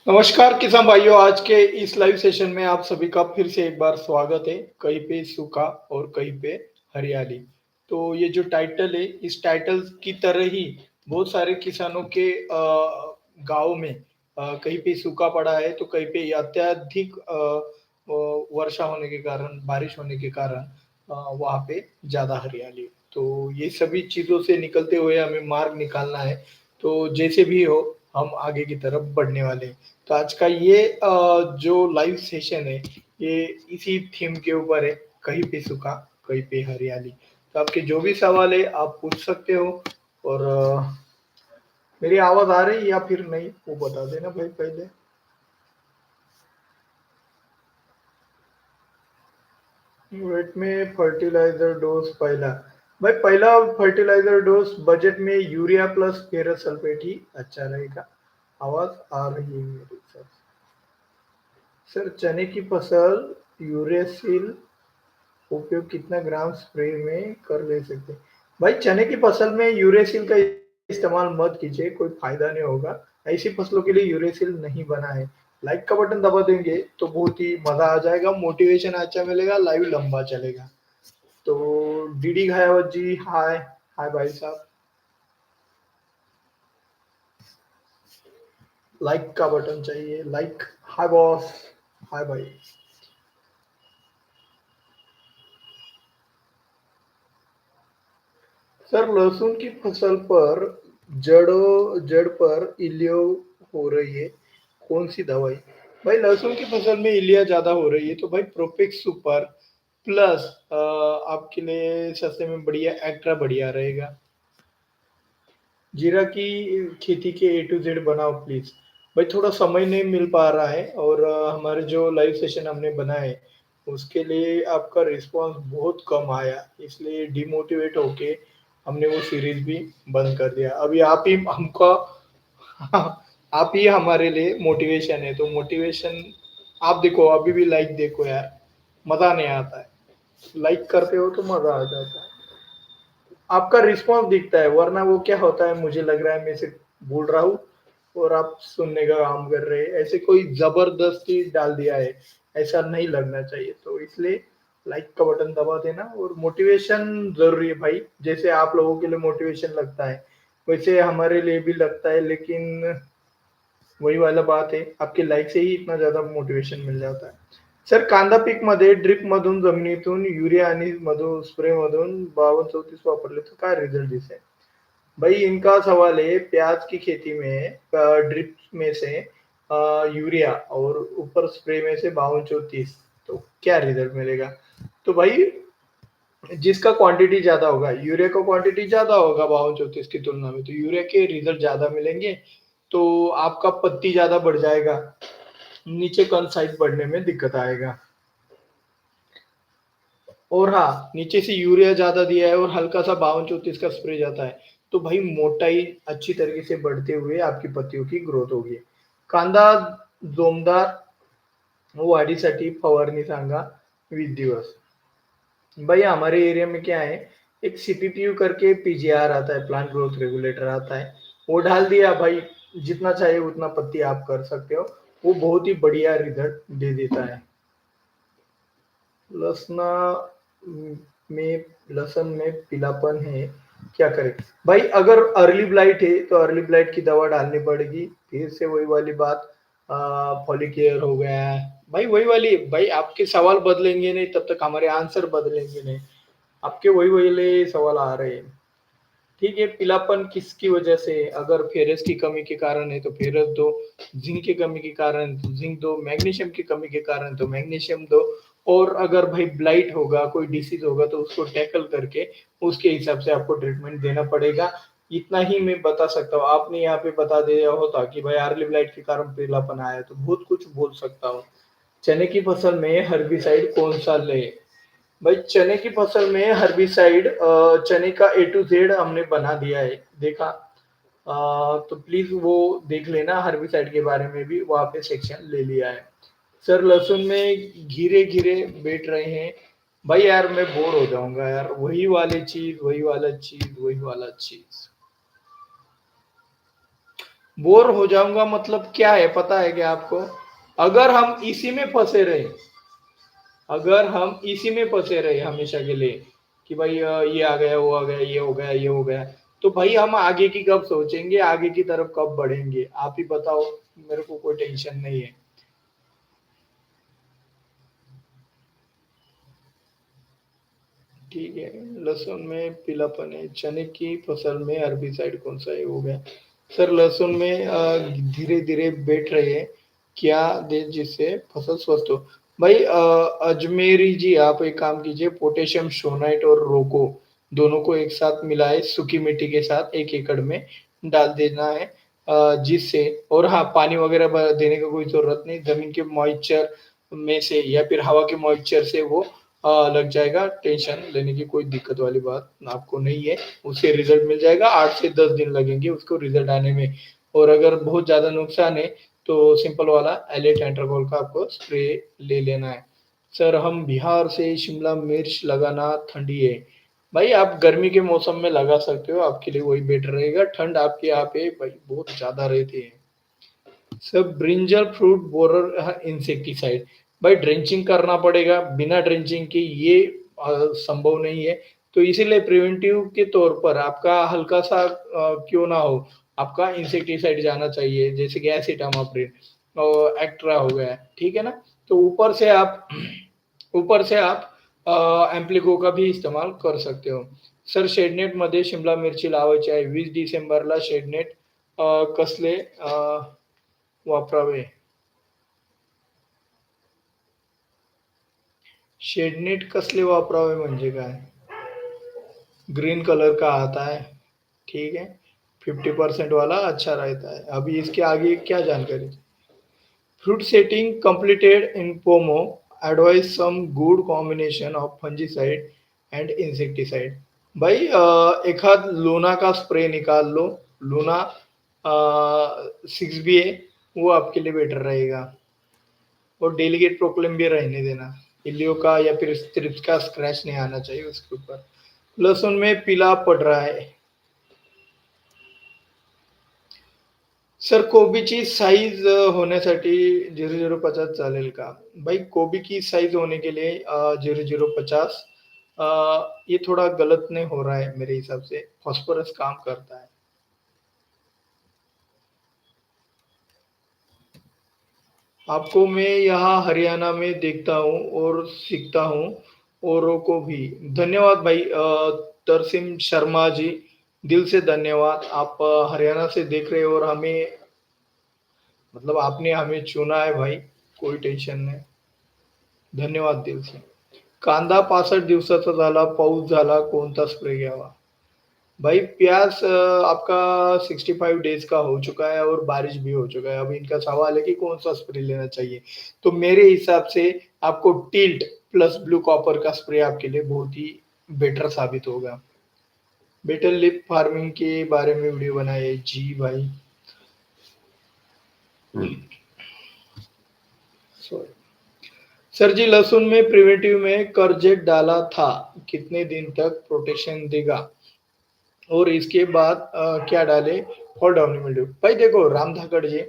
नमस्कार किसान भाइयों, आज के इस लाइव सेशन में आप सभी का फिर से एक बार स्वागत है। कहीं पे सूखा और कहीं पे हरियाली। तो ये जो टाइटल है, इस टाइटल की तरह ही बहुत सारे किसानों के गाँव में कहीं पे सूखा पड़ा है, तो कहीं पे अत्यधिक वर्षा होने के कारण, बारिश होने के कारण वहाँ पे ज़्यादा हरियाली है। तो ये सभी चीज़ों से निकलते हुए हमें मार्ग निकालना है। तो जैसे भी हो, हम आगे की तरफ बढ़ने वाले हैं। तो आज का ये जो लाइव सेशन है, ये इसी थीम के ऊपर है, कहीं पे सूखा, कहीं पे हरियाली। तो आपके जो भी सवाल है, आप पूछ सकते हो। और मेरी आवाज़ आ रही है या फिर नहीं, वो बता देना भाई पहले। वेट में फर्टिलाइजर डोज पहला। भाई पहला फर्टिलाइजर डोज बजट में यूरिया प्लस फेरस सल्फेट ही अच्छा रहेगा। आवाज़ आ रही है मेरी सर। सर चने की फसल यूरेसिल उपयोग कितना ग्राम स्प्रे में कर ले सकते हैं? भाई चने की फसल में यूरेसिल का इस्तेमाल मत कीजिए, कोई फायदा नहीं होगा। ऐसी फसलों के लिए यूरेसिल नहीं बना है। लाइक का बटन दबा देंगे तो बहुत ही मजा आ जाएगा, मोटिवेशन अच्छा मिलेगा, लाइव लंबा चलेगा। तो डीडी घायावत जी, हाय। हाय भाई साहब। लाइक का बटन चाहिए, लाइक। हाय बॉस। हाय भाई। सर लहसुन की फसल पर जड़ पर इल्लियो हो रही है, कौन सी दवाई? भाई लहसुन की फसल में इल्लिया ज्यादा हो रही है, तो भाई प्रोपेक्स सुपर प्लस आपके लिए सस्ते में बढ़िया एक्ट्रा बढ़िया रहेगा। जीरा की खेती के ए टू जेड बनाओ प्लीज। भाई थोड़ा समय नहीं मिल पा रहा है, और हमारे जो लाइव सेशन हमने बनाए उसके लिए आपका रिस्पांस बहुत कम आया, इसलिए डिमोटिवेट होके हमने वो सीरीज भी बंद कर दिया। अभी आप ही हमको आप ही हमारे लिए मोटिवेशन है, तो मोटिवेशन आप देखो, अभी भी लाइक देखो यार, मजा नहीं आता है। लाइक करते हो तो मजा आ जाता है, आपका रिस्पॉन्स दिखता है, वरना वो क्या होता है, मुझे लग रहा है मैं सिर्फ बोल रहा हूँ और आप सुनने का काम कर रहे हैं, ऐसे कोई जबरदस्ती डाल दिया है, ऐसा नहीं लगना चाहिए। तो इसलिए लाइक का बटन दबा देना, और मोटिवेशन जरूरी है भाई। जैसे आप लोगों के लिए मोटिवेशन लगता है, वैसे हमारे लिए भी लगता है, लेकिन वही वाला बात है, आपके लाइक से ही इतना ज्यादा मोटिवेशन मिल जाता है। सर कांदा पीक मध्ये ड्रिप मधून जमिनीतून युरिया आणि मधून स्प्रे मधून 52-34 वापरले तो काय रिजल्ट दिसे? भाई इनका सवाल है, प्याज की खेती में ड्रिप में से यूरिया और ऊपर स्प्रे में से 52-34, तो क्या रिजल्ट मिलेगा? तो भाई जिसका क्वांटिटी ज्यादा होगा, यूरिया का क्वांटिटी ज्यादा होगा 52-34 की तुलना में, तो यूरिया के रिजल्ट ज्यादा मिलेंगे। तो आपका पत्ती ज्यादा बढ़ जाएगा, नीचे कौन साइड बढ़ने में दिक्कत आएगा। और हाँ, नीचे से यूरिया ज्यादा दिया है और हल्का सा 52-34 का स्प्रे जाता है, तो भाई मोटाई अच्छी तरीके से बढ़ते हुए आपकी पत्तियों की ग्रोथ होगी। कांदा जोमदार वाढीसाठी फवारणी सांगा 20 दिवस। भाई हमारे एरिया में क्या है, एक सीपीपीयू करके पीजीआर आता है, प्लांट ग्रोथ रेगुलेटर आता है, वो डाल दिया भाई, जितना चाहिए उतना पत्ती आप कर सकते हो, वो बहुत ही बढ़िया रिजल्ट दे देता है। लसना में लसन में पीलापन है, क्या करें? भाई अगर अर्ली ब्लाइट है तो अर्ली ब्लाइट की दवा डालनी पड़ेगी। फिर से वही वाली बात, फॉलिकेयर हो गया है भाई, वही वाली भाई, आपके सवाल बदलेंगे नहीं तब तक हमारे आंसर बदलेंगे नहीं, आपके वही वही सवाल आ रहे हैं। ठीक है, पीलापन किसकी वजह से? अगर फेरस की कमी के कारण है तो फेरस दो, जिंक की कमी के कारण तो जिंक दो, मैग्नीशियम की कमी के कारण तो मैग्नीशियम दो। और अगर भाई ब्लाइट होगा, कोई डिसीज होगा, तो उसको टैकल करके उसके हिसाब से आपको ट्रीटमेंट देना पड़ेगा। इतना ही मैं बता सकता हूँ, आपने यहाँ पे बता दिया होता कि भाई अर्ली ब्लाइट के कारण पीलापन आया, तो बहुत कुछ बोल सकता हूँ। चने की फसल में हर्बिसाइड कौन सा ले? भाई चने की फसल में हर्बिसाइड, चने का ए टू जेड हमने बना दिया है, देखा? तो प्लीज वो देख लेना, हर्बिसाइड के बारे में भी वहां पे सेक्शन ले लिया है। सर लहसुन में घिरे घिरे बैठ रहे हैं। भाई यार मैं बोर हो जाऊंगा यार, वही वाली चीज, वही वाला चीज, वही वाला चीज। बोर हो जाऊंगा मतलब क्या है पता है क्या आपको? अगर हम इसी में फंसे रहे, अगर हम इसी में फंसे रहे हमेशा के लिए कि भाई ये आ गया, वो आ गया, ये हो गया, ये हो गया, तो भाई हम आगे की कब सोचेंगे, आगे की तरफ कब बढ़ेंगे? आप ही बताओ। मेरे को कोई टेंशन नहीं है। ठीक है। लहसुन में पीलापन है, चने की फसल में हर्बिसाइड कौन सा है? हो गया। सर लहसुन में धीरे धीरे बैठ रहे हैं, क्या दे जिससे फसल स्वस्थ हो? भाई अजमेरी जी आप एक काम कीजिए, पोटेशियम सोनाइट और रोको दोनों को एक साथ मिलाए सूखी मिट्टी के साथ 1 एकड़ में डाल देना है, जिससे, और हाँ पानी वगैरह देने का कोई जरूरत नहीं, जमीन के मॉइस्चर में से या फिर हवा के मॉइस्चर से वो लग जाएगा। टेंशन लेने की कोई दिक्कत वाली बात आपको नहीं है। उससे रिजल्ट मिल जाएगा, 8 से 10 दिन लगेंगे उसको रिजल्ट आने में। और अगर बहुत ज्यादा नुकसान है तो सिंपल वाला एलेट एंट्राकोल का आपको स्प्रे ले लेना है। सर हम बिहार से शिमला मिर्च लगाना ठंडी है। भाई आप गर्मी के मौसम में लगा सकते हो, आपके लिए वही बेटर रहेगा। ठंड आपके यहाँ पे भाई बहुत ज्यादा रहती है। सब ब्रिंजल फ्रूट बोरर इंसेक्टिसाइड, भाई ड्रेंचिंग करना पड़ेगा, बिना ड्रेंचिंग के ये संभव नहीं है। तो इसीलिए प्रिवेंटिव के तौर पर आपका हल्का सा क्यों ना हो, आपका इंसेक्टिसाइड जाना चाहिए, जैसे कि एसिटामाप्रिड और एक्ट्रा हो गया, ठीक है ना। तो ऊपर से आप एम्प्लिको का भी इस्तेमाल कर सकते हो। सर शेडनेट मध्ये शिमला मिरची लावायची आहे, 20 डिसेंबरला शेडनेट कसले वापरावे? शेडनेट कसले वापरावे म्हणजे काय? ग्रीन कलर का आता है, ठीक है। 50% वाला अच्छा रहता है। अभी इसके आगे क्या जानकारी? Fruit setting completed in पोमो, advise some good combination of fungicide and insecticide। भाई एखाद लूना का स्प्रे निकाल लो, लूना 6 बी है, वो आपके लिए बेटर रहेगा। और डेलीगेट प्रोक्लेम भी रहने देना, इलियो का या फिर स्ट्रिप्स का स्क्रैच नहीं आना चाहिए उसके ऊपर। लहसुन में पीला पड़ रहा है। सर कोबीची साईज होण्यासाठी 0050 चालेल का? भाई कोबी की साइज होने के लिए 0050 ये थोड़ा गलत नहीं हो रहा है मेरे हिसाब से, फॉस्फोरस काम करता है। आपको मैं यहाँ हरियाणा में देखता हूँ और सीखता हूँ औरों को भी। धन्यवाद भाई तरसीम शर्मा जी, दिल से धन्यवाद। आप हरियाणा से देख रहे हो और हमें, मतलब आपने हमें चुना है भाई, कोई टेंशन नहीं। धन्यवाद दिल से। कांदा 65 दिवसाचा झाला, पाऊस झाला, कोणता स्प्रे घ्यावा? भाई प्याज आपका 65 डेज का हो चुका है और बारिश भी हो चुका है। अब इनका सवाल है कि कौन सा स्प्रे लेना चाहिए। तो मेरे हिसाब से आपको टिल्ट प्लस ब्लू कॉपर का स्प्रे आपके लिए बहुत ही बेटर साबित होगा। बेटर लिप फार्मिंग के बारे में वीडियो बनाए जी भाई। सॉरी सर जी, लहसुन में प्रिवेंटिव में करजेट डाला था, कितने दिन तक प्रोटेक्शन देगा? और इसके बाद क्या डाले फॉल डाउन मिल्ड्यू? भाई देखो राम धाकड़ जी,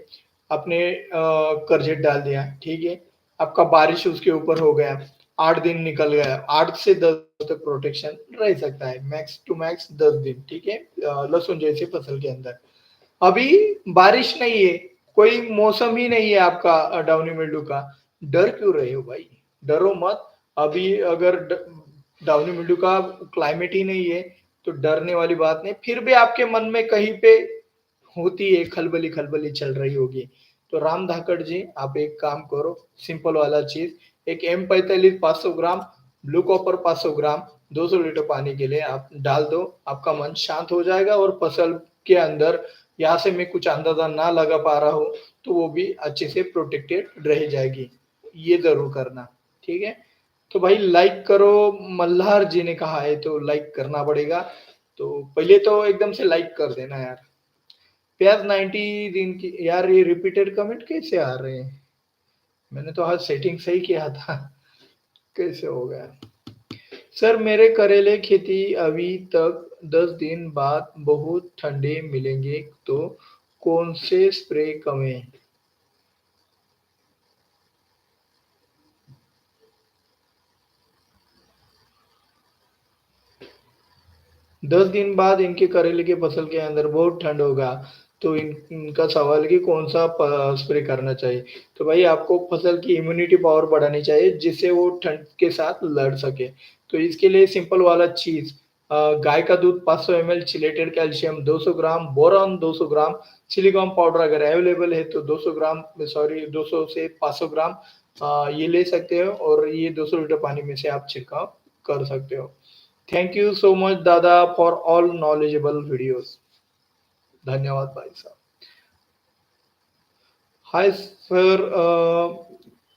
आपने करजेट डाल दिया, ठीक है, आपका बारिश उसके ऊपर हो गया, 8 दिन निकल गया, 8 से 10 तक प्रोटेक्शन रह सकता है, मैक्स टू मैक्स 10 दिन, ठीक है, लहसुन जैसे फसल के अंदर। अभी बारिश नहीं है, कोई मौसम ही नहीं है आपका डाउनी मिल्ड्यू का, डर क्यों रहे हो भाई? डरो मत। अभी अगर डाउनी मिल्ड्यू का क्लाइमेट ही नहीं है तो डरने वाली बात नहीं। फिर भी आपके मन में कहीं पे होती है, खलबली खलबली चल रही होगी। तो राम धाकड़ जी आप एक काम करो, सिंपल वाला चीज, एक M45 500 ग्राम, ब्लू कॉपर 500 ग्राम, 200 लीटर पानी के लिए आप डाल दो, आपका मन शांत हो जाएगा और फसल के अंदर, यहाँ से मैं कुछ अंदाजा ना लगा पा रहा हूँ, तो वो भी अच्छे से प्रोटेक्टेड रह जाएगी। ये जरूर करना, ठीक है। तो भाई लाइक करो, मल्हार जी ने कहा है तो लाइक करना पड़ेगा। तो पहले तो एकदम से लाइक कर देना यार। प्याज 90 दिन की, यार ये रिपीटेड कमेंट कैसे आ रहे हैं? मैंने तो आज सेटिंग सही किया था, कैसे हो गया? सर मेरे करेले खेती अभी तक 10 दिन बाद बहुत ठंडे मिलेंगे तो कौन से स्प्रे कम है? 10 दिन बाद इनके करेले की फसल के अंदर बहुत ठंड होगा, तो इनका सवाल है कि कौन-सा स्प्रे करना चाहिए? तो भाई आपको फसल की इम्यूनिटी पावर बढ़ानी चाहिए, जिससे वो ठंड के साथ लड़ सके। तो इसके लिए सिंपल वाला चीज़ गाय का दूध 500 एमएल, चिलेटेड कैल्शियम 200 ग्राम, बोरॉन 200 ग्राम, सिलिकॉन पाउडर अगर अवेलेबल है तो 200 ग्राम सॉरी 200 से 500 ग्राम ये ले सकते हो और ये 200 लीटर पानी में से आप छिड़काव कर सकते हो। थैंक यू सो मच दादा फॉर ऑल नॉलेजेबल वीडियोस। धन्यवाद भाई साहब। हाय सर,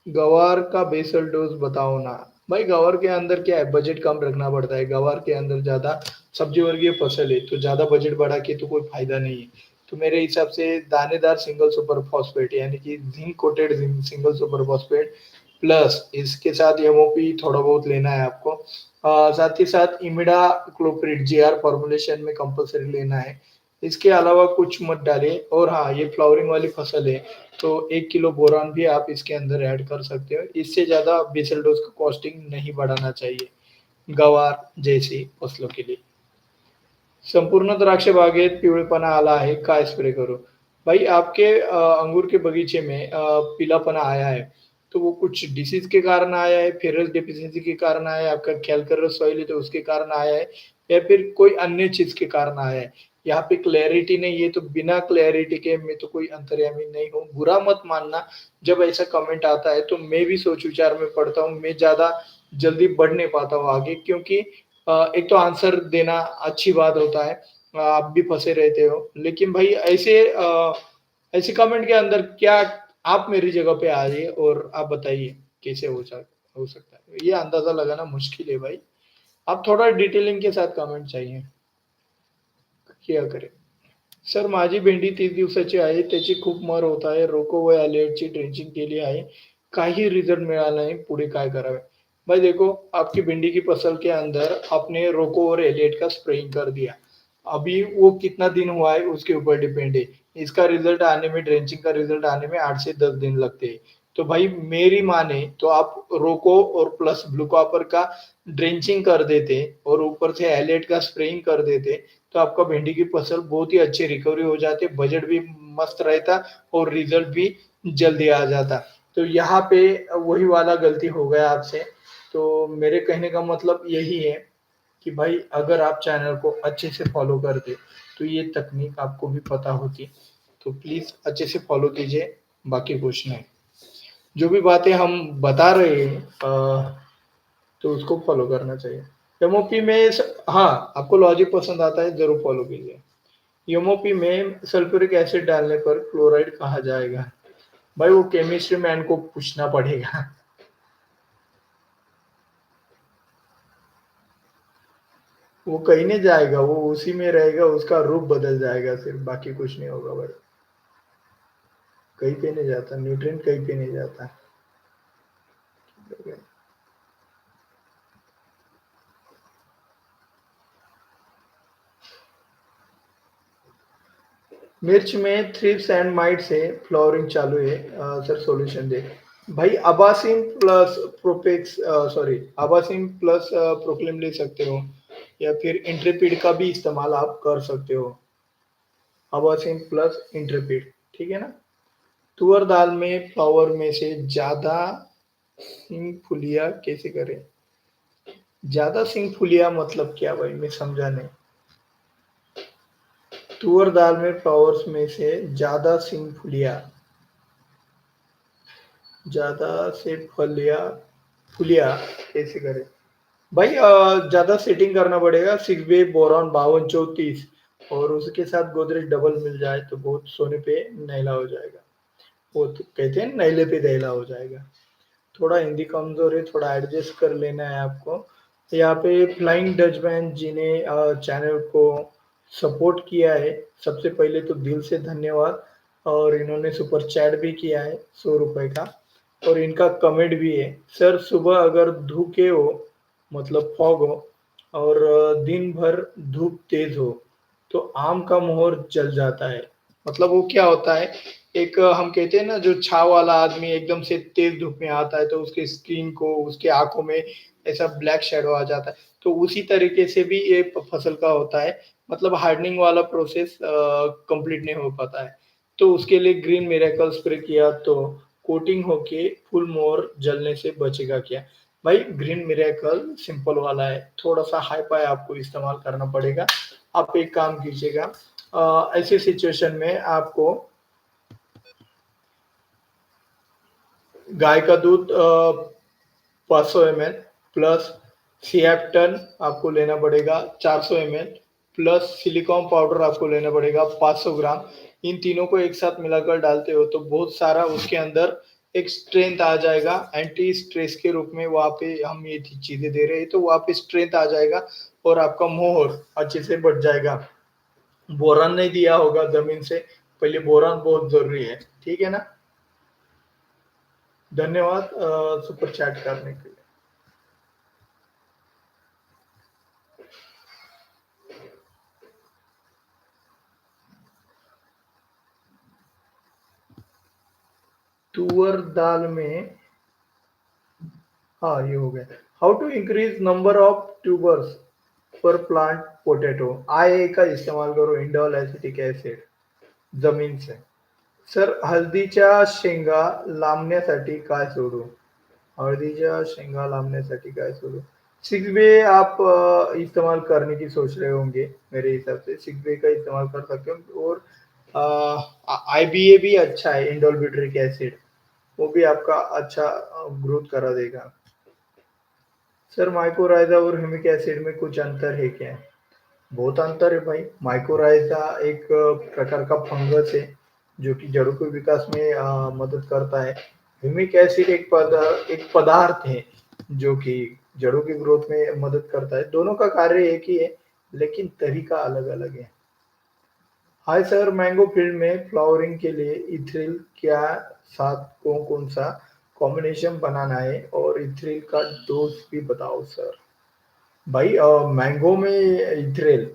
गवार का बेसल डोज बताओ ना। भाई गवार के अंदर क्या है, बजट कम रखना पड़ता है। गवार के अंदर ज्यादा सब्जी वर्गीय फसल है, तो ज्यादा बजट बढ़ा के तो कोई फायदा नहीं है। तो मेरे हिसाब से दानेदार सिंगल सुपर फॉस्फेट यानी कि zinc coated single super phosphate plus इसके साथ एमओपी थोड़ा बहुत लेना है आपको। साथ ही साथ इमिडा क्लोप्रिड जीआर फॉर्मुलेशन में कंपलसरी लेना है। इसके अलावा कुछ मत डालिए। और हाँ, ये फ्लावरिंग वाली फसल है, तो 1 किलो बोरान भी आप इसके अंदर ऐड कर सकते हो। इससे ज़्यादा बेसल डोज़ का कॉस्टिंग नहीं बढ़ाना चाहिए, गवार जैसी फसलों के लिए। संपूर्ण द्राक्ष बागेत पिवळेपणा आला आहे, काय स्प्रे करूँ? भाई आपके अंगूर के बगीचे में पीलापना आया है, तो वो कुछ डिसीज़ के कारण आया है, फेरस डेफिशिएंसी के कारण आया है, आपका कैल्शियस सॉइल है तो उसके कारण आया है या फिर कोई अन्य चीज़ के कारण आया है? यहाँ पे क्लैरिटी नहीं है, तो बिना क्लैरिटी के मैं तो कोई अंतर्यामी नहीं हूँ। बुरा मत मानना, जब ऐसा कमेंट आता है तो मैं भी सोच-विचार में पड़ता हूँ, मैं ज़्यादा जल्दी बढ़ नहीं पाता हूँ आगे क्योंकि एक तो आंसर देना अच्छी बात होता है, आप भी फँसे रहते हो। लेकिन भाई ऐसे कमेंट के अंदर क्या आप मेरी जगह पे आ जाइए और आप बताइए कैसे हो सकता है? ये अंदाज़ा लगाना मुश्किल है भाई। आप थोड़ा डिटेलिंग के साथ कमेंट चाहिए, किया करें। सर माझी भेंडी 30 दिवसाची आहे. त्याची खूप मर होत आहे. रोको व ॲलिएटची ड्रेंचिंग केली आहे. काही रिझल्ट मिळाला नाही. पुढे काय करावे? भाई देखो, आपकी भिंडी की फसल के अंदर आपने रोको और एलिएट का स्प्रेइंग कर दिया। अभी वो कितना दिन हुआ है उसके ऊपर डिपेंड है। इसका रिजल्ट आने में ड्रेंचिंग का रिजल्ट आने में 8 से 10 दिन लगते हैं। तो भाई मेरी माने तो आप रोको और प्लस ब्लू कॉपर का ड्रेंचिंग कर देते और ऊपर से एलिएट का स्प्रेइंग कर देते, तो आपका भिंडी की फसल बहुत ही अच्छी रिकवरी हो जाती, बजट भी मस्त रहता और रिजल्ट भी जल्दी आ जाता। तो यहाँ पे वही वाला गलती हो गया आपसे। तो मेरे कहने का मतलब यही है कि भाई अगर आप चैनल को अच्छे से फॉलो करते, तो ये तकनीक आपको भी पता होती। तो प्लीज़ अच्छे से फॉलो कीजिए, बाकी कुछ नहीं। जो भी बातें हम बता रहे हैं तो उसको फॉलो करना चाहिए। एमओपी में हाँ, आपको लॉजिक पसंद आता है, ज़रूर फॉलो कीजिए। एमओपी में सल्फ्यूरिक एसिड डालने पर क्लोराइड कहाँ जाएगा? भाई वो केमिस्ट्री मैन को पूछना पड़ेगा। वो कहीं नहीं जाएगा, वो उसी में रहेगा, उसका रूप बदल जाएगा सिर्फ, बाकी कुछ नहीं होगा भाई। कहीं पे नहीं जाता, न्यूट्रिएंट कहीं पे नहीं जाता। मिर्च में thrips and might say flowering चालू है, सर सॉल्यूशन दे। भाई अबासिन प्लस अबासिन प्लस प्रोक्लेम ले सकते हो या फिर इंट्रेपिड का भी इस्तेमाल आप कर सकते हो। अबासिन प्लस इंट्रेपिड, ठीक है ना? तुअर दाल में फ्लावर में से ज़्यादा सिंगफुलिया कैसे करें? ज़्यादा सिंगफुलिया मतलब क्या भाई, मैं समझा नहीं। तुअर दाल में फ्लावर्स में से ज़्यादा सिंगफुलिया, ज़्यादा से फलिया फुलिया कैसे करें? भाई ज़्यादा सेटिंग करना पड़ेगा। 6 बे बोरॉन 5234 और उसके साथ गोदरेज डबल मिल जाए तो बहुत सोने पे नैला हो जाएगा। वो तो कहते हैं नैले पे दहला हो जाएगा। थोड़ा हिंदी कमज़ोर है, थोड़ा एडजस्ट कर लेना है आपको। यहाँ पे फ्लाइंग डचमैन जी ने चैनल को सपोर्ट किया है, सबसे पहले तो दिल से धन्यवाद। और इन्होंने सुपर चैट भी किया है ₹100 का और इनका कमेंट भी है, सर सुबह अगर धूके हो मतलब फॉग हो और दिन भर धूप तेज हो तो आम का मोहर जल जाता है। मतलब वो क्या होता है, एक हम कहते हैं ना जो छाव वाला आदमी एकदम से तेज धूप में आता है तो उसकी स्किन को, उसकी आँखों में ऐसा ब्लैक शैडो आ जाता है। तो उसी तरीके से भी ये फसल का होता है, मतलब हार्डनिंग वाला प्रोसेस कंप्लीट नहीं हो पाता है। तो उसके लिए ग्रीन मिरेकल स्प्रे किया तो कोटिंग होके फुल मोर जलने से बचेगा क्या? भाई ग्रीन मिरेकल सिंपल वाला है, थोड़ा-सा हाई-फाई आपको इस्तेमाल करना पड़ेगा। आप एक काम कीजिएगा, ऐसी सिचुएशन में आपको गाय का दूध 500 ml प्लस सिएप्टन आपको लेना पड़ेगा 400 ml प्लस सिलिकॉन पाउडर आपको लेना पड़ेगा 500 ग्राम। इन तीनों को एक साथ मिलाकर डालते हो तो बहुत सारा उसके अंदर एक स्ट्रेंथ आ जाएगा, एंटी स्ट्रेस के रूप में वहाँ पे हम ये चीज़ें दे रहे हैं तो वहाँ पे स्ट्रेंथ आ जाएगा और आपका मोहर अच्छे से बढ़ जाएगा। बोरान नहीं दिया होगा ज़मीन से, पहले बोरान बहुत ज़रूरी है, ठीक है ना? धन्यवाद सुपर चैट करने के लिए। तुअर दाल में हाँ, ये हो गया। How to increase number of tubers per plant potato? आय का इस्तेमाल करो इंडोल एसिटिक एसिड जमीन से। सर हळदीच्या शेंगा लांबण्यासाठी काय सोडू? हळदीच्या शेंगा लांबण्यासाठी काय सोडू? 6 बे आप इस्तेमाल करने की सोच रहे होंगे मेरे हिसाब से 6 बे का इस्तेमाल कर सकते हो और आईबीए भी अच्छा है इंडोल ब्यूटरिक एसिड, वो भी आपका अच्छा ग्रोथ करा देगा। सर माइकोराइजा और ह्यूमिक एसिड में कुछ अंतर है क्या? बहुत अंतर है भाई। माइकोराइजा एक प्रकार का फंगस है जो कि जड़ों के विकास में मदद करता है। ह्यूमिक एसिड एक पदार्थ है जो कि जड़ों की ग्रोथ में मदद करता है। दोनों का कार्य एक ही है लेकिन तरीका अलग-अलग है। हाय सर, मैंगो फील्ड में फ्लावरिंग के लिए इथ्रिल क्या साथ कौन-कौन सा कॉम्बिनेशन बनाना है और इथ्रिल का डोज भी बताओ सर। भाई मैंगो में इथ्रिल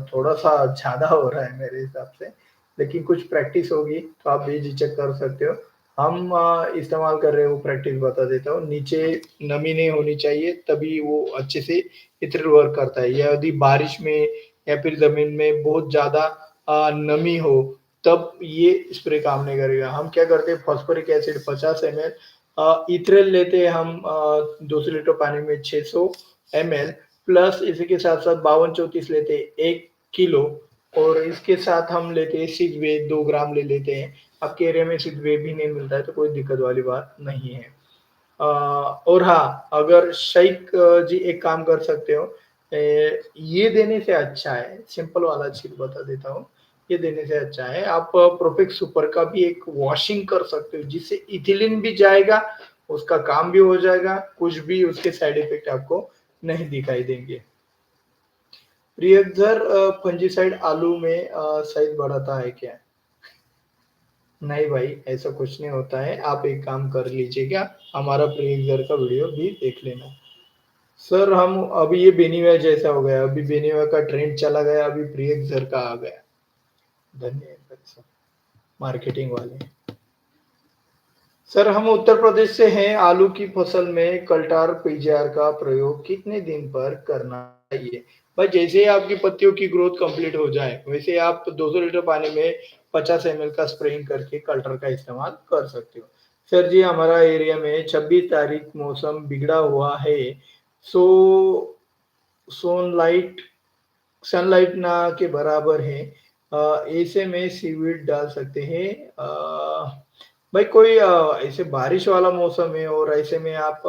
थोड़ा-सा ज़्यादा हो रहा है मेरे हिसाब से, लेकिन कुछ प्रैक्टिस होगी तो आप बेझिझक कर सकते हो। हम इस्तेमाल कर रहे हैं वो प्रैक्टिस बता देता हूँ। नीचे नमी नहीं होनी चाहिए तभी वो अच्छे से इथ्रिल वर्क करता है। यदि बारिश में या फिर ज़मीन में बहुत ज़्यादा नमी हो तब ये स्प्रे काम नहीं करेगा। हम क्या करते हैं फॉस्फोरिक एसिड 50 एमएल इथ्रिल लेते हैं हम 200 लीटर पानी में 600 एमएल प्लस इसी के साथ-साथ 52-34 लेते हैं 1 किलो और इसके साथ हम लेते हैं सिगवे 2 ग्राम ले लेते हैं। आपके एरिया में सिगवे भी नहीं मिलता है तो कोई दिक्कत वाली बात नहीं है। और हाँ, अगर शेख जी एक काम कर सकते हो ये देने से अच्छा है, सिंपल वाला चीज़ बता देता हूँ, ये देने से अच्छा है आप प्रोफेक्ट सुपर का भी एक वॉशिंग कर सकते हो जिससे इथिलीन भी जाएगा, उसका काम भी हो जाएगा, कुछ भी उसके साइड इफेक्ट आपको नहीं दिखाई देंगे। रिएक्सर फंजीसाइड आलू में साइज़ बढ़ाता है क्या? नहीं भाई, ऐसा कुछ नहीं होता है। आप एक काम कर लीजिएगा, हमारा प्रीएक्सर का वीडियो भी देख लेना। सर हम अभी ये बेनीवेयर जैसा हो गया, अभी बेनीवेयर का ट्रेंड चला गया, अभी प्रीएक्सर का आ गया। धन्यवाद सर, मार्केटिंग वाले। सर हम उत्तर प्रदेश से हैं, आलू की फसल में कल्टार पीजीआर का प्रयोग कितने दिन पर करना चाहिए? भाई जैसे ही आपकी पत्तियों की ग्रोथ कंप्लीट हो जाए, वैसे आप 200 लीटर पानी में 50 एमएल का स्प्रेइंग करके कल्टर का इस्तेमाल कर सकते हो। सर जी हमारा एरिया में 26 तारीख मौसम बिगड़ा हुआ है, सो सोनलाइट सनलाइट ना के बराबर है। ऐसे में सीवीड डाल सकते हैं। भाई कोई ऐसे बारिश वाला मौसम है और ऐसे में आप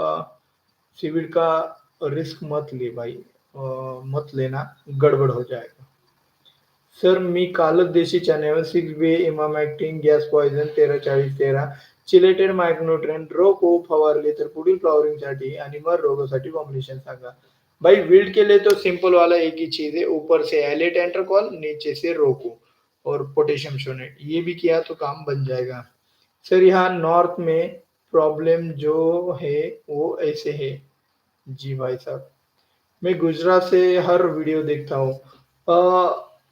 सीवीड का रिस्क मत ले भाई, मत लेना, गड़बड़ हो जाएगा। सर मी कालच देशी चण्यावर 6 बे इमामॅक्टिन गॅस पॉइझन 13-40-13 चिलेटेड मायक्रोन्यूट्रिएंट रो को फवारले तर पुढील फ्लॉवरिंगसाठी आणि मर रोगासाठी कॉम्बिनेशन सांगा। भाई विल्ट के लिए तो सिंपल वाला एक ही चीज है, ऊपर से एलेट एंट्रकॉल नीचे से रोको और पोटेशियम शोनेट, ये भी किया तो काम बन जाएगा। सर यहाँ नॉर्थ में प्रॉब्लम जो है वो ऐसे है। जी भाई साहब, मैं गुजरात से हर वीडियो देखता हूँ।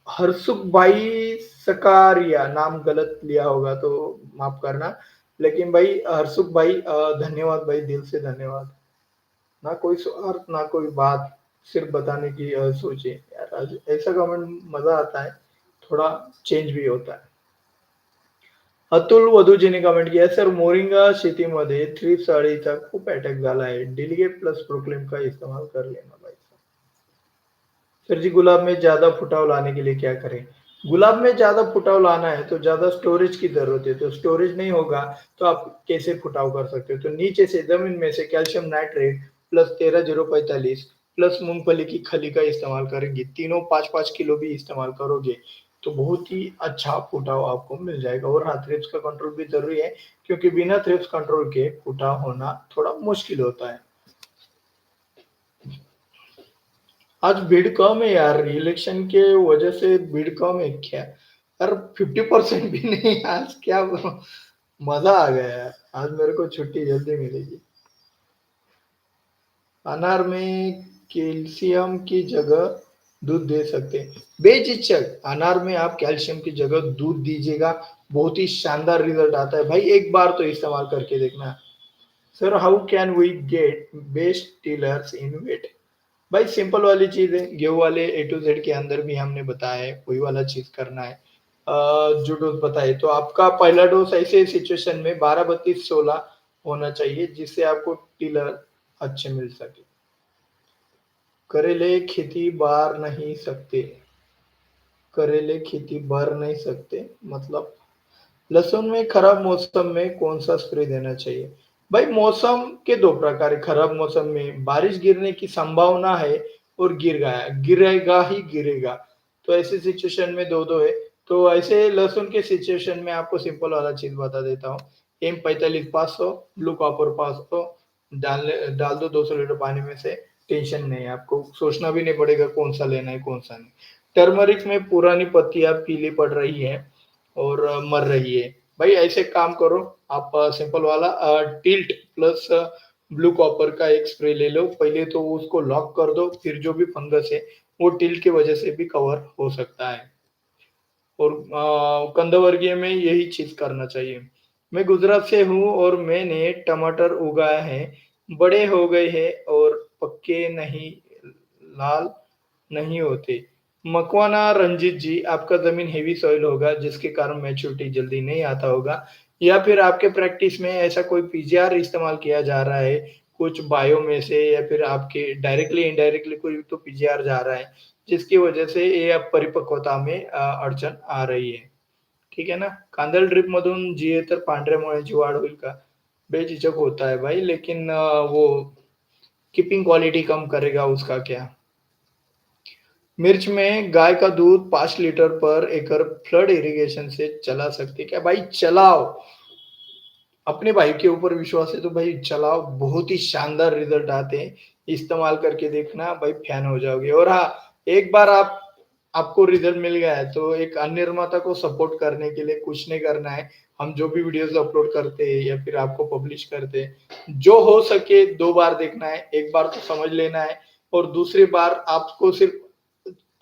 हरसुख भाई सकारिया नाम गलत लिया होगा तो माफ करना। लेकिन भाई हर्षुख भाई धन्यवाद भाई, दिल से धन्यवाद। ना कोई स्वार्थ ना कोई बात, सिर्फ बताने की सोचे यार, ऐसा कमेंट मजा आता है, थोड़ा चेंज भी होता है। अतुल वधूजीने कमेंट किया, सर मोरिंगा शेतीमध्ये थ्रिप्स अळीचा खूप अटॅक झाला आहे, डेलिगेट प्लस प्रोक्लेम का इस्तेमाल कर लेना भाई। सर जी गुलाब में ज्यादा फुटाव लाने के लिए क्या करें? गुलाब में ज्यादा फुटाव लाना है तो ज्यादा स्टोरेज की जरूरत है, तो स्टोरेज नहीं होगा तो आप कैसे फुटाव कर सकते हो? तो नीचे से जमीन में से कैल्शियम नाइट्रेट प्लस 13,045 प्लस मूंगफली की खली का इस्तेमाल करेंगे, तीनों 5-5 किलो भी इस्तेमाल करोगे तो बहुत ही अच्छा फुटाव आपको मिल जाएगा। और हाँ, थ्रिप्स का कंट्रोल भी जरूरी है, क्योंकि बिना थ्रिप्स कंट्रोल के फुटाव होना थोड़ा मुश्किल होता है। आज भीड़ कम है यार, इलेक्शन के वजह से भीड़ कम है क्या? यार 50% भी नहीं आज, क्या मजा आ गया यार, आज मेरे को छुट्टी जल्दी मिलेगी। अनार में कैल्शियम की जगह दूध दे सकते हैं, बेझिझक अनार में आप कैल्शियम की जगह दूध दीजिएगा, बहुत ही शानदार रिजल्ट आता है भाई, एक बार तो इस्तेमाल करके देखना। Sir how can we get best tillers in wheat? भाई सिंपल वाली चीज है, गेहूं वाले ए टू जेड के अंदर भी हमने बताया है, वही वाला चीज करना है। जो डोज बताए तो आपका पहला डोज ऐसे सिचुएशन में 12-32-16 होना चाहिए, जिससे आपको टीलर अच्छे मिल सके। करेले खेती बार नहीं सकते, करेले खेती बार नहीं सकते मतलब लहसुन में खराब मौसम में कौन सा स्प्रे देना चाहिए? भाई मौसम के दो प्रकार है, खराब मौसम में बारिश गिरने की संभावना है और गिरेगा ही गिरेगा, तो ऐसी सिचुएशन में दो दो है। तो ऐसे लहसुन के सिचुएशन में आपको सिंपल वाला चीज बता देता हूँ, M45 500 ब्लू कॉपर 500 डाल दो 200 लीटर पानी में से, टेंशन नहीं है, आपको सोचना भी नहीं पड़ेगा कौन सा लेना है कौन सा नहीं। टर्मरिक में पुरानी पत्तियां पीली पड़ रही है और मर रही है, भाई ऐसे काम करो आप, सिंपल वाला टिल्ट प्लस ब्लू कॉपर का एक स्प्रे ले लो, पहले तो उसको लॉक कर दो, फिर जो भी फंगस है वो टिल्ट की वजह से भी कवर हो सकता है। और कंदवर्गीय में यही चीज करना चाहिए। मैं गुजरात से हूँ और मैंने टमाटर उगाया है, बड़े हो गए हैं और पक्के नहीं, लाल नहीं होते। मकवाना रंजीत जी, आपका जमीन हेवी सॉइल होगा जिसके कारण मैच्योरिटी जल्दी नहीं आता होगा, या फिर आपके प्रैक्टिस में ऐसा कोई पीजीआर इस्तेमाल किया जा रहा है, कुछ बायो में से, या फिर आपके डायरेक्टली इनडायरेक्टली कोई तो पीजीआर जा रहा है, जिसकी वजह से ये अब परिपक्वता में अडचण आ रही है। ठीक है ना? कांदळ ड्रिप मधून जिये तर पांढऱ्या मुळ्याची वाढ होईल का? बेझिझक होता है भाई, लेकिन वो कीपिंग क्वालिटी कम करेगा, उसका क्या? मिर्च में गाय का दूध 5 लीटर पर एकड़ फ्लड इरिगेशन से चला सकते क्या? भाई चलाओ, अपने भाई के ऊपर विश्वास है तो भाई चलाओ, बहुत ही शानदार रिजल्ट आते हैं, इस्तेमाल करके देखना भाई, फैन हो जाओगे। और हाँ, एक बार आपको रिजल्ट मिल गया है तो एक अन्य निर्माता को सपोर्ट करने के लिए कुछ नहीं करना है, हम जो भी वीडियोस अपलोड करते हैं या फिर आपको पब्लिश करते हैं, जो हो सके 2 बार देखना है, एक बार तो समझ लेना है और दूसरी बार आपको सिर्फ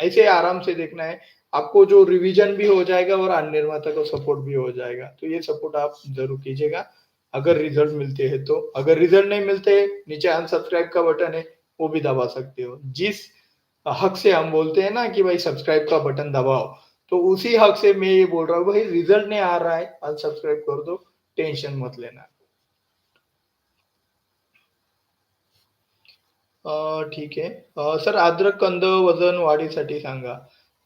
ऐसे आराम से देखना है, आपको जो रिवीजन भी हो जाएगा और अन्य निर्माता को सपोर्ट भी हो जाएगा, तो ये सपोर्ट आप जरूर कीजिएगा अगर रिजल्ट मिलते हैं तो। अगर रिजल्ट नहीं मिलते, नीचे अनसब्सक्राइब का बटन है, वो भी दबा सकते हो। जिस हक से हम बोलते हैं ना कि भाई सब्सक्राइब का बटन दबाओ, तो उसी हक से मैं ये बोल रहा हूँ भाई, रिजल्ट नहीं आ रहा है अनसब्सक्राइब कर दो, टेंशन मत लेना। ठीक है। सर अद्रक कंद वजन वाढीसाठी सांगा।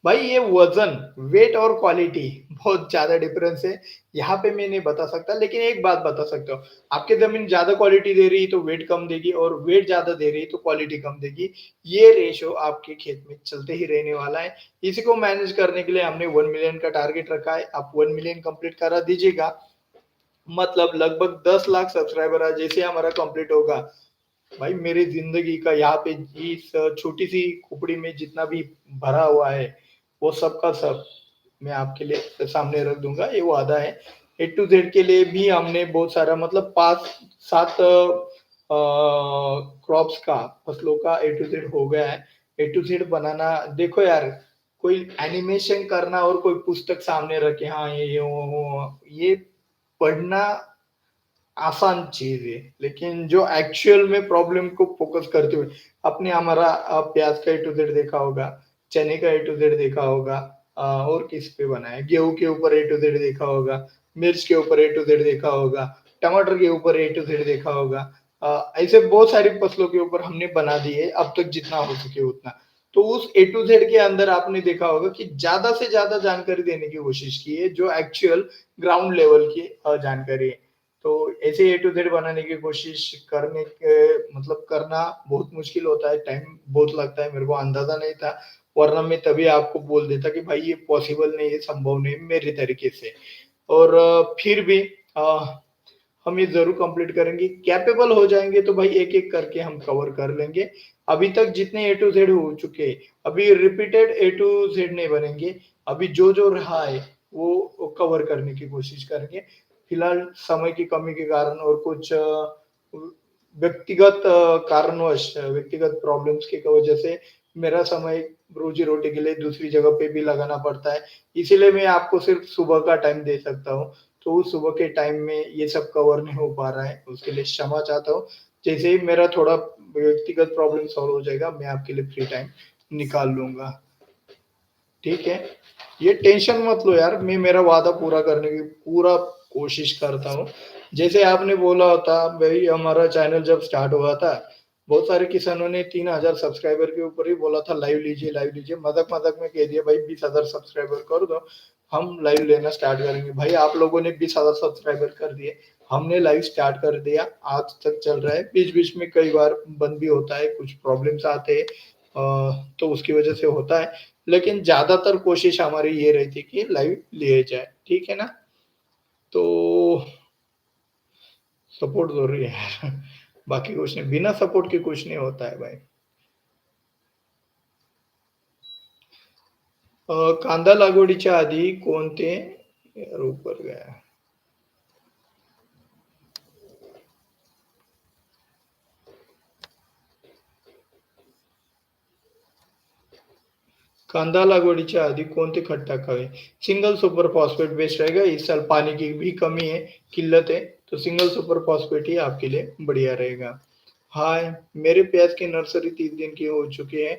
भाई ये वजन, वेट और क्वालिटी बहुत ज्यादा डिफरेंस है, यहाँ पे मैं नहीं बता सकता, लेकिन एक बात बता सकता हूँ, आपकी जमीन ज्यादा क्वालिटी दे रही है तो वेट कम देगी, और वेट ज्यादा दे रही है तो क्वालिटी कम देगी, ये रेशो आपके खेत में चलते ही रहने वाला है। इसी को मैनेज करने के लिए हमने 1 मिलियन का टारगेट रखा है, आप 1 मिलियन कंप्लीट करा दीजिएगा, मतलब लगभग 10 लाख सब्सक्राइबर आज जैसे हमारा कंप्लीट होगा, भाई मेरी जिंदगी का यहाँ पे इस छोटी सी खोपड़ी में जितना भी भरा हुआ है, वो सब का सब मैं आपके लिए सामने रख दूंगा, ये वादा है। A to Z के लिए भी हमने बहुत सारा, मतलब 5-7 क्रॉप्स का, फसलों का A to Z हो गया है। A to Z बनाना देखो यार, कोई एनिमेशन करना और कोई पुस्तक सामने रखे, हाँ, ये वो, ये पढ़ना आसान चीज़ है, लेकिन जो एक्चुअल में प्रॉब्लम को फ़ोकस करते हुए आपने हमारा प्याज़ का ए टू ज़ेड देखा होगा, चने का ए टू ज़ेड देखा होगा, और किस पे बना है, गेहूँ के ऊपर ए टू ज़ेड देखा होगा, मिर्च के ऊपर ए टू ज़ेड देखा होगा, टमाटर के ऊपर ए टू ज़ेड देखा होगा। ऐसे बहुत सारी फसलों के ऊपर हमने बना दिए, अब तक जितना हो सके उतना। तो उस ए टू ज़ेड के अंदर आपने देखा होगा कि ज़्यादा से ज़्यादा जानकारी देने की कोशिश की है, जो एक्चुअल ग्राउंड लेवल की जानकारी है। तो ऐसे ए टू ज़ेड बनाने की कोशिश करने के मतलब करना बहुत मुश्किल होता है, टाइम बहुत लगता है, मेरे को अंदाज़ा नहीं था, वरना मैं तभी आपको बोल देता कि भाई ये पॉसिबल नहीं है, संभव नहीं है मेरे तरीके से। और फिर भी अ, हम ये ज़रूर कंप्लीट करेंगे, कैपेबल हो जाएँगे तो भाई एक-एक करके हम कवर कर लेंगे। अभी तक जितने ए टू ज़ेड हो चुके हैं, अभी रिपीटेड ए टू ज़ेड नहीं बनेंगे, अभी जो-जो रहा है, वो कवर करने की कोशिश करेंगे। फिलहाल समय की कमी के कारण और कुछ व्यक्तिगत कारणवश व्यक्तिगत प्रॉब्लम्स की वजह से मेरा समय रोज़ी-रोटी के लिए दूसरी जगह पे भी लगाना पड़ता है। इसीलिए मैं आपको सिर्फ़ सुबह का टाइम दे सकता हूँ। तो उस सुबह के टाइम में ये सब कवर नहीं हो पा रहा है, उसके लिए क्षमा चाहता हूँ। जैसे ही मेरा थोड़ा व्यक्तिगत प्रॉब्लम सॉल्व हो जाएगा, मैं आपके लिए फ्री टाइम निकाल लूँगा। ठीक है? ये टेंशन मत लो यार, मैं मेरा वादा पूरा करने की पूरा कोशिश करता हूँ। जैसे आपने बोला था भई हमारा चैनल जब स्टार्ट हुआ था, बहुत सारे किसानों ने 3000 सब्सक्राइबर के ऊपर ही बोला था लाइव लीजिए, मज़ाक-मज़ाक में कह दिया भाई 20,000 सब्सक्राइबर कर दो, हम लाइव लेना स्टार्ट करेंगे। भाई आप लोगों ने 20,000 सब्सक्राइबर कर दिए, हमने लाइव स्टार्ट कर दिया, आज तक चल रहा है। बीच-बीच में कई बार बंद भी होता है, कुछ प्रॉब्लम्स आते हैं, तो उसकी वजह से होता है। लेकिन ज़्यादातर कोशिश हमारी ये रहती है कि लाइव लिए जाए, ठीक है ना? तो सपोर्ट ज़रूरी है यार, बाकी कुछ नहीं, बिना सपोर्ट के कुछ नहीं होता है भाई। कांदा लागवडीच्या आधी कोणते यार ऊपर गया. कांदा लागवडीच्या आधी कोणते खत टाकावे? सिंगल सुपर फॉस्फेट बेस्ट रहेगा, इस साल पानी की भी कमी है, किल्लत है, तो सिंगल सुपर फॉस्फेट ही आपके लिए बढ़िया रहेगा। हाय, मेरे प्याज की नर्सरी 30 दिन की हो चुकी है,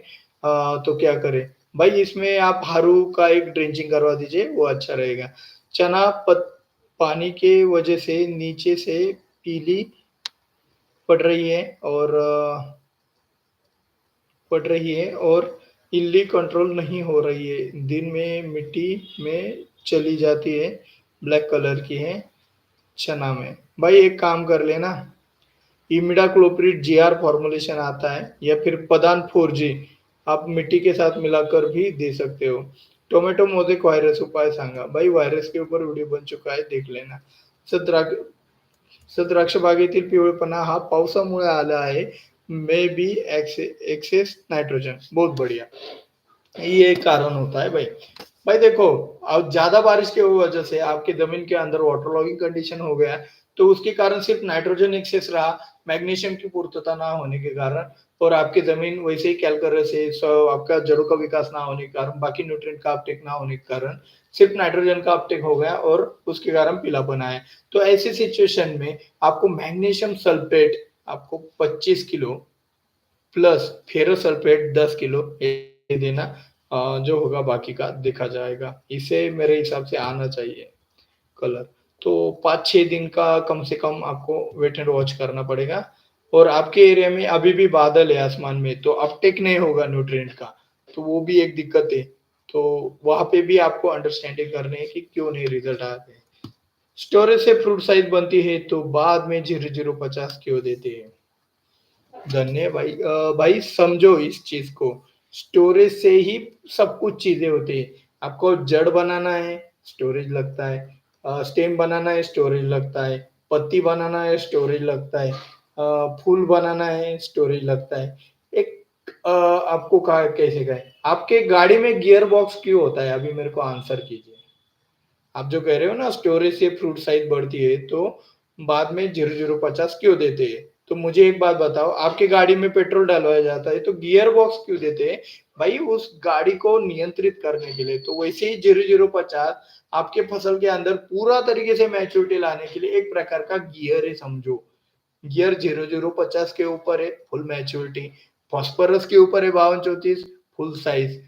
तो क्या करें? भाई इसमें आप हारू का एक ड्रेंचिंग करवा दीजिए, वो अच्छा रहेगा। चना पत पानी के वजह से नीचे से पीली पड़ रही है और इल्ली कंट्रोल नहीं हो रही है। दिन में मिट्टी में चली जाती है, ब्लैक कलर की है चना में। भाई एक काम कर लेना, इमिडाक्लोप्रिड जीआर फॉर्मुलेशन आता है या फिर पदान 4G आप मिट्टी के साथ मिलाकर भी दे सकते हो। टोमेटो मोज़ेक वायरस उपाय सांगा। भाई वायरस के ऊपर वीडियो बन चुका है, देख लेना। सद्राक सद्राक्ष बागेतील पिवळपणा हा पावसामुळे आला आहे. मे बी एक्सेस नाइट्रोजन, बहुत बढ़िया। ये एक कारण होता है भाई। भाई देखो, अब ज़्यादा बारिश की वजह से आपकी ज़मीन के अंदर वाटर लॉगिंग कंडीशन हो गया, तो उसके कारण सिर्फ नाइट्रोजन एक्सेस रहा, मैग्नीशियम की पूर्तता ना होने के कारण और आपकी ज़मीन वैसे ही कैल्करस है, सो आपका जड़ों का विकास ना होने के कारण, बाकी न्यूट्रिएंट का अपटेक ना होने के कारण, सिर्फ नाइट्रोजन का अपटेक हो गया और उसके कारण पीलापन आया। तो ऐसी सिचुएशन में आपको मैग्नीशियम सल्फेट आपको 25 kilo plus ferrous sulphate 10 kilo ये देना, जो होगा बाकी का देखा जाएगा। इसे मेरे हिसाब से आना चाहिए कलर। तो 5-6 दिन का कम से कम आपको वेट एंड वॉच करना पड़ेगा और आपके एरिया में अभी भी बादल है आसमान में, तो अपटेक नहीं होगा न्यूट्रिएंट का, तो वो भी एक दिक्कत है। तो वहाँ पे भी आपको अंडरस्टैंडिंग करनी है कि क्यों नहीं रिज़ल्ट आते हैं। स्टोरेज से फ्रूट साइज़ बनती है, तो बाद में 0-0-50 क्यों देते हैं? धन्य भाई, भाई समझो इस चीज को, स्टोरेज से ही सब कुछ चीजें होती है। आपको जड़ बनाना है, स्टोरेज लगता है, स्टेम बनाना है, स्टोरेज लगता है, पत्ती बनाना है, स्टोरेज लगता है, फूल बनाना है, स्टोरेज लगता है। एक आपको कहा कैसे कहें, आपके गाड़ी में गियर बॉक्स क्यों होता है, अभी मेरे को आंसर कीजिए। आप जो कह रहे हो ना स्टोरेज से फ्रूट साइज बढ़ती है, तो बाद में 0-0-50 क्यों देते हैं? तो मुझे एक बात बताओ, आपकी गाड़ी में पेट्रोल डलवाया जाता है, तो गियर बॉक्स क्यों देते हैं? भाई उस गाड़ी को नियंत्रित करने के लिए। तो वैसे ही 0050 आपके फसल के अंदर पूरा तरीके से मैच्योरिटी लाने के लिए एक प्रकार का गियर है समझो। गियर 0050 के ऊपर है फुल मैच्योरिटी, फास्फोरस के ऊपर है 5234 फुल साइज़।